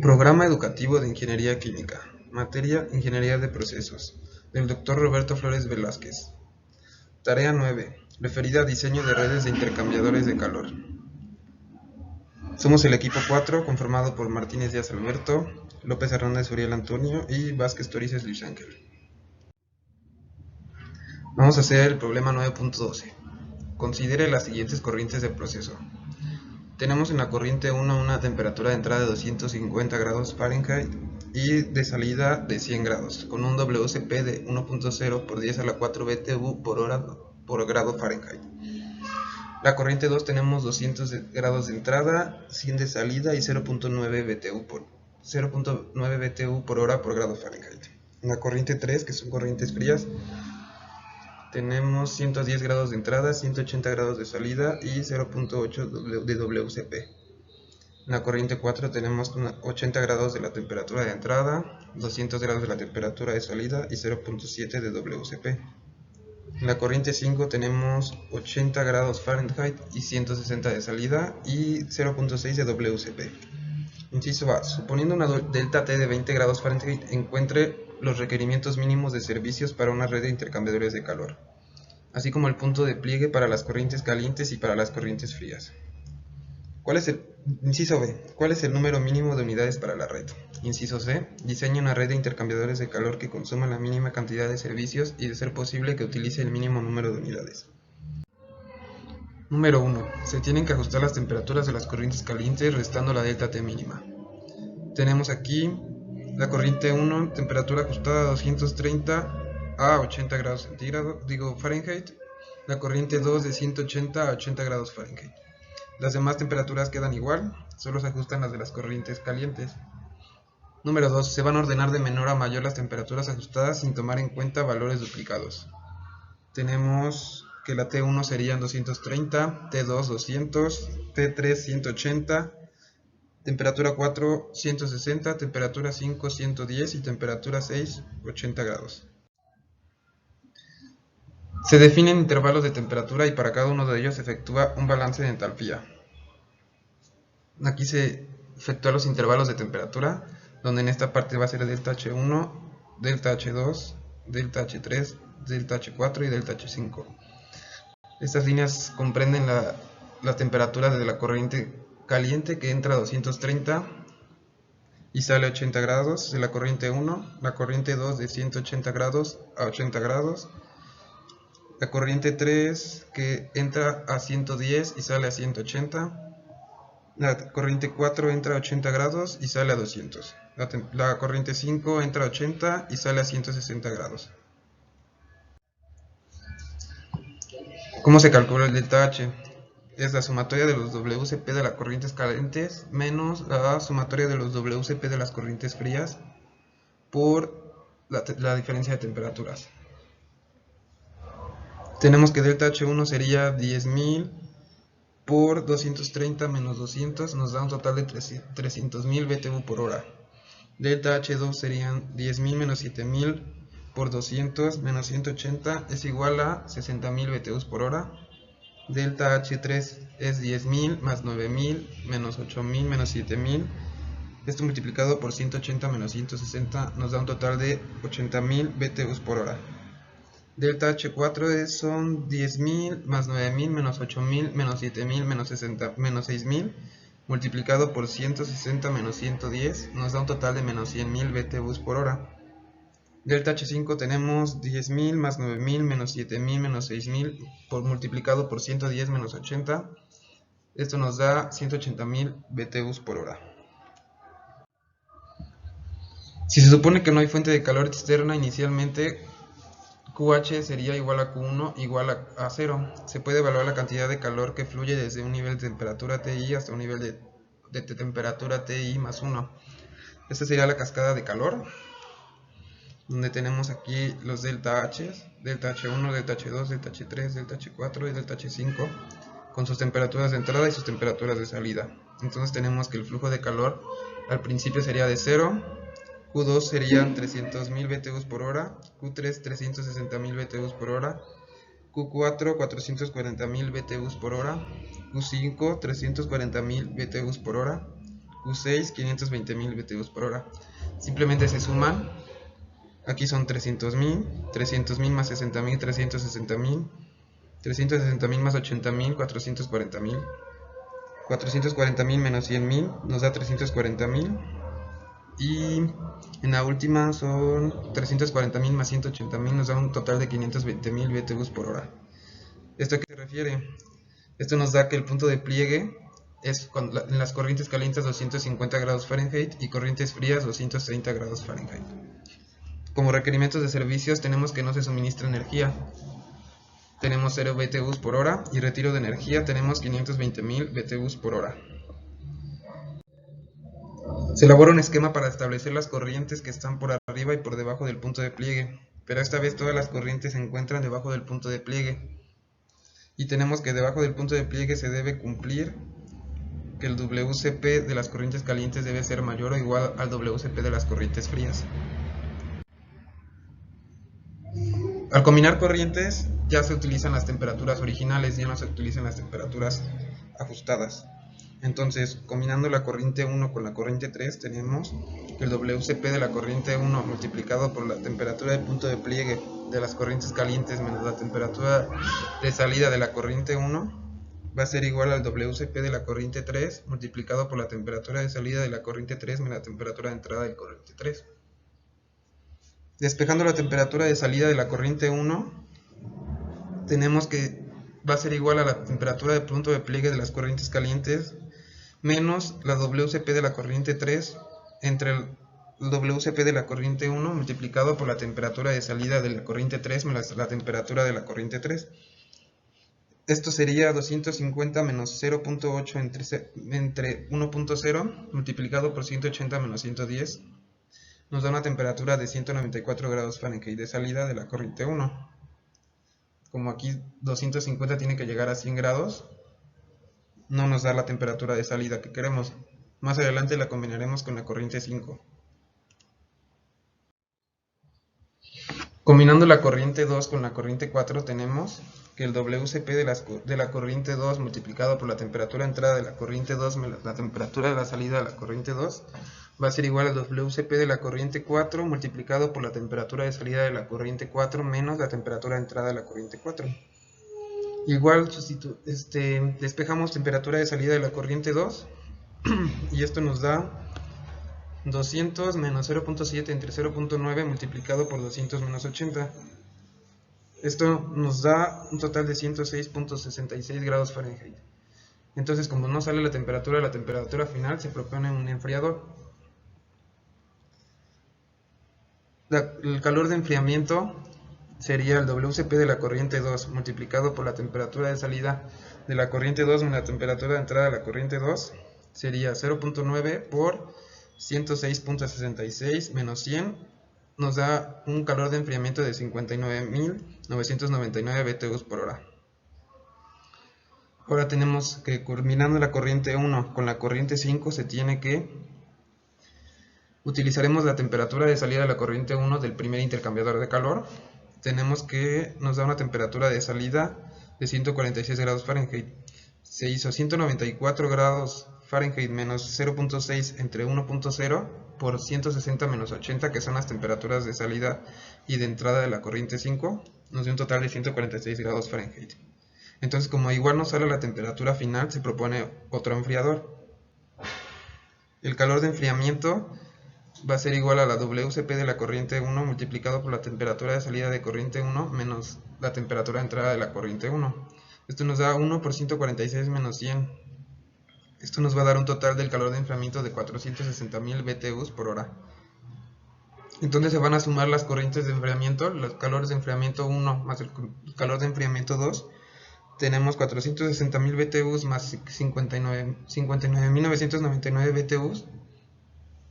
Programa Educativo de Ingeniería Química, materia Ingeniería de Procesos, del Dr. Roberto Flores Velázquez. Tarea 9, referida a diseño de redes de intercambiadores de calor. Somos el equipo 4, conformado por Martínez Díaz Alberto, López Hernández Uriel Antonio y Vázquez Torices Luis Ángel. Vamos a hacer el problema 9.12. Considere las siguientes corrientes de proceso. Tenemos en la corriente 1 una temperatura de entrada de 250 grados Fahrenheit y de salida de 100 grados, con un WCP de 1.0 por 10 a la 4 BTU por hora por grado Fahrenheit. La corriente 2 tenemos 200 grados de entrada, 100 de salida y 0.9 BTU por hora por grado Fahrenheit. En la corriente 3, que son corrientes frías, tenemos 110 grados de entrada, 180 grados de salida y 0.8 de WCP. En la corriente 4 tenemos 80 grados de la temperatura de entrada, 200 grados de la temperatura de salida y 0.7 de WCP. En la corriente 5 tenemos 80 grados Fahrenheit y 160 de salida y 0.6 de WCP. Inciso A. Suponiendo una delta T de 20 grados Fahrenheit, encuentre los requerimientos mínimos de servicios para una red de intercambiadores de calor, así como el punto de pliegue para las corrientes calientes y para las corrientes frías. Inciso B. ¿Cuál es el número mínimo de unidades para la red? Inciso C. Diseña una red de intercambiadores de calor que consuma la mínima cantidad de servicios y, de ser posible, que utilice el mínimo número de unidades. Número 1. Se tienen que ajustar las temperaturas de las corrientes calientes restando la delta T mínima. Tenemos aquí la corriente 1, temperatura ajustada a 230 a 80 grados Fahrenheit. La corriente 2 de 180 a 80 grados Fahrenheit. Las demás temperaturas quedan igual, solo se ajustan las de las corrientes calientes. Número 2. Se van a ordenar de menor a mayor las temperaturas ajustadas sin tomar en cuenta valores duplicados. Tenemos que la T1 serían 230, T2 200, T3 180, temperatura 4 160, temperatura 5 110 y temperatura 6 80 grados. Se definen intervalos de temperatura y para cada uno de ellos se efectúa un balance de entalpía. Aquí se efectúan los intervalos de temperatura, donde en esta parte va a ser delta H1, delta H2, delta H3, delta H4 y delta H5. Estas líneas comprenden la temperatura de la corriente caliente, que entra a 230 y sale a 80 grados, de la corriente 1, la corriente 2 de 180 grados a 80 grados, la corriente 3 que entra a 110 y sale a 180, la corriente 4 entra a 80 grados y sale a 200, la corriente 5 entra a 80 y sale a 160 grados. ¿Cómo se calcula el delta H? Es la sumatoria de los WCP de las corrientes calientes menos la sumatoria de los WCP de las corrientes frías por la diferencia de temperaturas. Tenemos que delta H1 sería 10.000 por 230 menos 200, nos da un total de 300.000 BTU por hora. Delta H2 serían 10.000 menos 7.000 por 200 menos 180 es igual a 60.000 BTU por hora. Delta H3 es 10.000 más 9.000 menos 8.000 menos 7.000. Esto multiplicado por 180 menos 160 nos da un total de 80.000 BTU por hora. Delta H4 son 10.000 más 9.000 menos 8.000 menos 7.000 menos 6.000 multiplicado por 160 menos 110 nos da un total de menos 100.000 BTU por hora. Delta H5 tenemos 10.000 más 9.000 menos 7.000 menos 6.000 multiplicado por 110 menos 80. Esto nos da 180.000 BTU por hora. Si se supone que no hay fuente de calor externa inicialmente, QH sería igual a Q1 igual a 0. Se puede evaluar la cantidad de calor que fluye desde un nivel de temperatura TI hasta un nivel de temperatura TI más 1. Esta sería la cascada de calor, donde tenemos aquí los delta H, delta H1, delta H2, delta H3, delta H4 y delta H5, con sus temperaturas de entrada y sus temperaturas de salida. Entonces tenemos que el flujo de calor al principio sería de 0, Q2 serían 300.000 BTU por hora, Q3 360.000 BTU por hora, Q4 440.000 BTU por hora, Q5 340.000 BTU por hora, Q6 520.000 BTUs por hora. Simplemente se suman. Aquí son 300.000 más 60.000, 360.000 más 80.000, 440.000. 440.000 menos 100.000 nos da 340.000. Y en la última son 340.000 más 180.000, nos da un total de 520.000 BTUs por hora. ¿Esto a qué se refiere? Esto nos da que el punto de pliegue es en las corrientes calientes 250 grados Fahrenheit y corrientes frías 230 grados Fahrenheit. Como requerimientos de servicios tenemos que no se suministra energía. Tenemos 0 BTUs por hora y retiro de energía tenemos 520.000 BTUs por hora. Se elabora un esquema para establecer las corrientes que están por arriba y por debajo del punto de pliegue, pero esta vez todas las corrientes se encuentran debajo del punto de pliegue. Y tenemos que debajo del punto de pliegue se debe cumplir que el WCP de las corrientes calientes debe ser mayor o igual al WCP de las corrientes frías. Al combinar corrientes ya se utilizan las temperaturas originales, ya no se utilizan las temperaturas ajustadas. Entonces, combinando la corriente 1 con la corriente 3, tenemos que el WCP de la corriente 1 multiplicado por la temperatura del punto de pliegue de las corrientes calientes menos la temperatura de salida de la corriente 1 va a ser igual al WCP de la corriente 3 multiplicado por la temperatura de salida de la corriente 3 menos la temperatura de entrada de la corriente 3. Despejando la temperatura de salida de la corriente 1, tenemos que va a ser igual a la temperatura de punto de pliegue de las corrientes calientes menos la WCP de la corriente 3 entre el WCP de la corriente 1 multiplicado por la temperatura de salida de la corriente 3 menos la temperatura de la corriente 3. Esto sería 250 menos 0.8 entre 1.0 multiplicado por 180 menos 110. Nos da una temperatura de 194 grados Fahrenheit de salida de la corriente 1. Como aquí 250 tiene que llegar a 100 grados, no nos da la temperatura de salida que queremos. Más adelante la combinaremos con la corriente 5. Combinando la corriente 2 con la corriente 4 tenemos que el WCP de la corriente 2 multiplicado por la temperatura de entrada de la corriente 2 menos la temperatura de la salida de la corriente 2 va a ser igual al WCP de la corriente 4 multiplicado por la temperatura de salida de la corriente 4 menos la temperatura de entrada de la corriente 4. Igual despejamos temperatura de salida de la corriente 2 y esto nos da 200 menos 0.7 entre 0.9 multiplicado por 200 menos 80. Esto nos da un total de 106.66 grados Fahrenheit. Entonces, como no sale la temperatura final se propone un enfriador. El calor de enfriamiento sería el WCP de la corriente 2 multiplicado por la temperatura de salida de la corriente 2 menos la temperatura de entrada de la corriente 2 sería 0.9 por 106.66 menos 100 nos da un calor de enfriamiento de 59.999 BTUs por hora. Ahora tenemos que combinando la corriente 1 con la corriente 5 se tiene que utilizaremos la temperatura de salida de la corriente 1 del primer intercambiador de calor. Tenemos que nos da una temperatura de salida de 146 grados Fahrenheit. Se hizo 194 grados Fahrenheit menos 0.6 entre 1.0 por 160 menos 80, que son las temperaturas de salida y de entrada de la corriente 5, nos dio un total de 146 grados Fahrenheit. Entonces, como igual no sale la temperatura final, se propone otro enfriador. El calor de enfriamiento va a ser igual a la WCP de la corriente 1 multiplicado por la temperatura de salida de corriente 1 menos la temperatura de entrada de la corriente 1. Esto nos da 1 por 146 menos 100. Esto nos va a dar un total del calor de enfriamiento de 460.000 BTUs por hora. Entonces se van a sumar las corrientes de enfriamiento, los calores de enfriamiento 1 más el calor de enfriamiento 2. Tenemos 460.000 BTUs más 59.999 BTUs.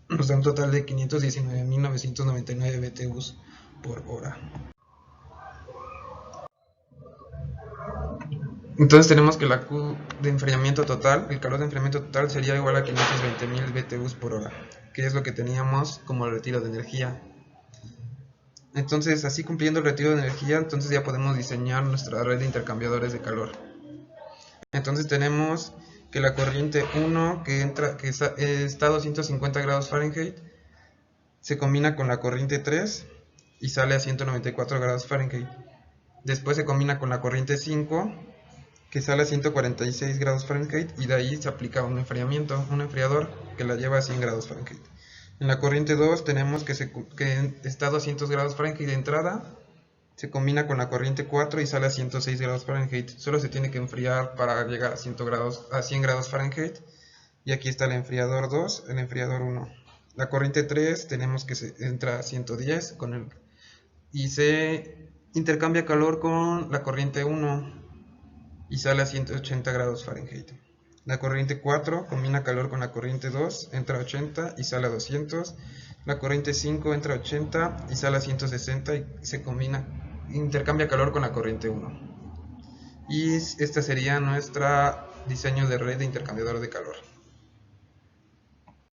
Nos da un total de 519.999 BTUs por hora. Entonces tenemos que la Q de enfriamiento total, el calor de enfriamiento total sería igual a 520.000 BTUs por hora, que es lo que teníamos como el retiro de energía. Entonces, así cumpliendo el retiro de energía, entonces ya podemos diseñar nuestra red de intercambiadores de calor. Entonces tenemos que la corriente 1 que está a 250 grados Fahrenheit se combina con la corriente 3 y sale a 194 grados Fahrenheit. Después se combina con la corriente 5 que sale a 146 grados Fahrenheit y de ahí se aplica un enfriador que la lleva a 100 grados Fahrenheit. En la corriente 2 tenemos que está a 200 grados Fahrenheit de entrada, se combina con la corriente 4 y sale a 106 grados Fahrenheit. Solo se tiene que enfriar para llegar a 100 grados Fahrenheit. Y aquí está el enfriador 2, el enfriador 1. La corriente 3 tenemos que entra a 110 y se intercambia calor con la corriente 1 y sale a 180 grados Fahrenheit. La corriente 4 combina calor con la corriente 2, entra a 80 y sale a 200. La corriente 5 entra a 80 y sale a 160 y intercambia calor con la corriente 1. Y este sería nuestro diseño de red de intercambiador de calor.